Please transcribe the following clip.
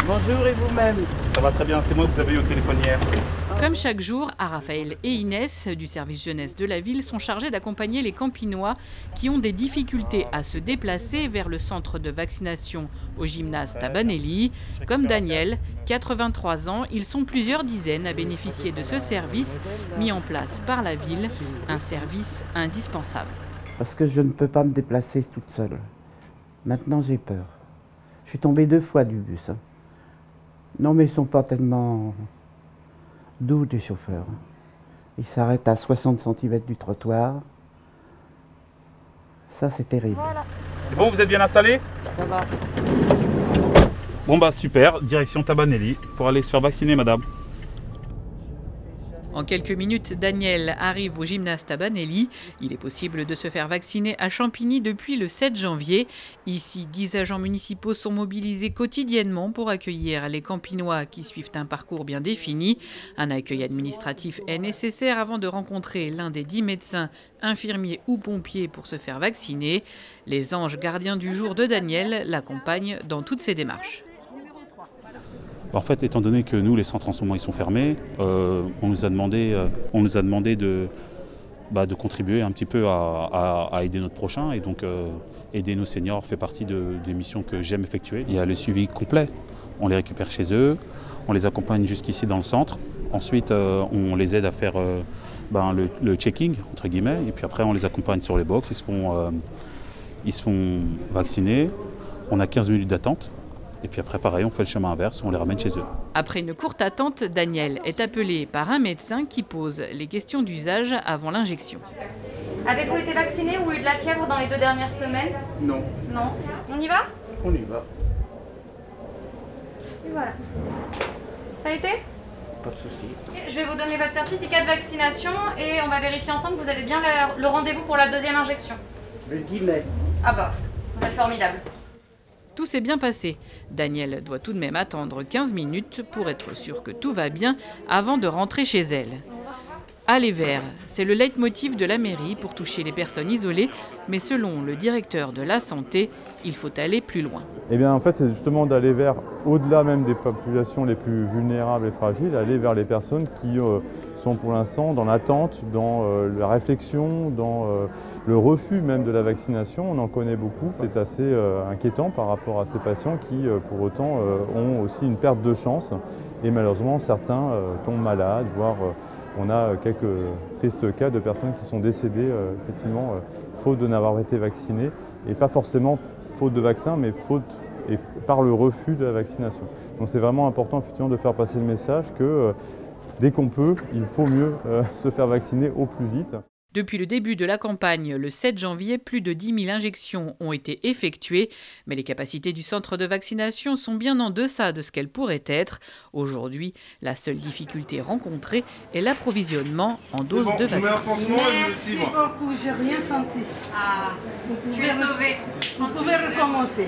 Bonjour et vous-même? Ça va très bien, c'est moi que vous avez eu au téléphone hier. Comme chaque jour, Raphaël et Inès du service jeunesse de la ville sont chargés d'accompagner les Campinois qui ont des difficultés à se déplacer vers le centre de vaccination au gymnase Tabanelli. Comme Daniel, 83 ans, ils sont plusieurs dizaines à bénéficier de ce service mis en place par la ville, un service indispensable. Parce que je ne peux pas me déplacer toute seule. Maintenant, j'ai peur. Je suis tombée 2 fois du bus. Non, mais ils ne sont pas tellement doux, les chauffeurs. Ils s'arrêtent à 60 cm du trottoir. Ça, c'est terrible. Voilà. C'est bon, vous êtes bien installés? Ça va. Bon bah super, direction Tabanelli pour aller se faire vacciner madame. En quelques minutes, Daniel arrive au gymnase Tabanelli. Il est possible de se faire vacciner à Champigny depuis le 7 janvier. Ici, 10 agents municipaux sont mobilisés quotidiennement pour accueillir les Campinois qui suivent un parcours bien défini. Un accueil administratif est nécessaire avant de rencontrer l'un des 10 médecins, infirmiers ou pompiers pour se faire vacciner. Les anges gardiens du jour de Daniel l'accompagnent dans toutes ses démarches. En fait, étant donné que nous, les centres en ce moment, ils sont fermés, on nous a demandé de contribuer un petit peu à aider notre prochain. Et donc, aider nos seniors fait partie des missions que j'aime effectuer. Il y a le suivi complet. On les récupère chez eux, on les accompagne jusqu'ici dans le centre. Ensuite, on les aide à faire le checking, entre guillemets. Et puis après, on les accompagne sur les box. Ils se font vacciner. On a 15 minutes d'attente. Et puis après, pareil, on fait le chemin inverse, on les ramène chez eux. Après une courte attente, Daniel est appelé par un médecin qui pose les questions d'usage avant l'injection. Avez-vous été vacciné ou eu de la fièvre dans les 2 dernières semaines? Non. Non. On y va? On y va. Et voilà. Ça a été? Pas de souci. Je vais vous donner votre certificat de vaccination et on va vérifier ensemble que vous avez bien le rendez-vous pour la 2e injection. Le 10 mai. Ah bah, vous êtes formidable. Tout s'est bien passé. Daniel doit tout de même attendre 15 minutes pour être sûr que tout va bien avant de rentrer chez elle. Aller vers, c'est le leitmotiv de la mairie pour toucher les personnes isolées, mais selon le directeur de la santé, il faut aller plus loin. Eh bien, en fait, c'est justement d'aller vers, au-delà même des populations les plus vulnérables et fragiles, aller vers les personnes qui sont pour l'instant dans l'attente, dans la réflexion, dans le refus même de la vaccination. On en connaît beaucoup. C'est assez inquiétant par rapport à ces patients qui, pour autant, ont aussi une perte de chance. Et malheureusement, certains tombent malades, voire on a quelques tristes cas de personnes qui sont décédées, effectivement, faute de n'avoir été vaccinées. Et pas forcément faute de vaccin, mais faute et par le refus de la vaccination. Donc c'est vraiment important effectivement de faire passer le message que dès qu'on peut, il faut mieux se faire vacciner au plus vite. Depuis le début de la campagne, le 7 janvier, plus de 10 000 injections ont été effectuées, mais les capacités du centre de vaccination sont bien en deçà de ce qu'elles pourraient être. Aujourd'hui, la seule difficulté rencontrée est l'approvisionnement en doses de vaccins. Merci beaucoup, j'ai rien senti. Ah, tu es sauvé. On pouvait recommencer.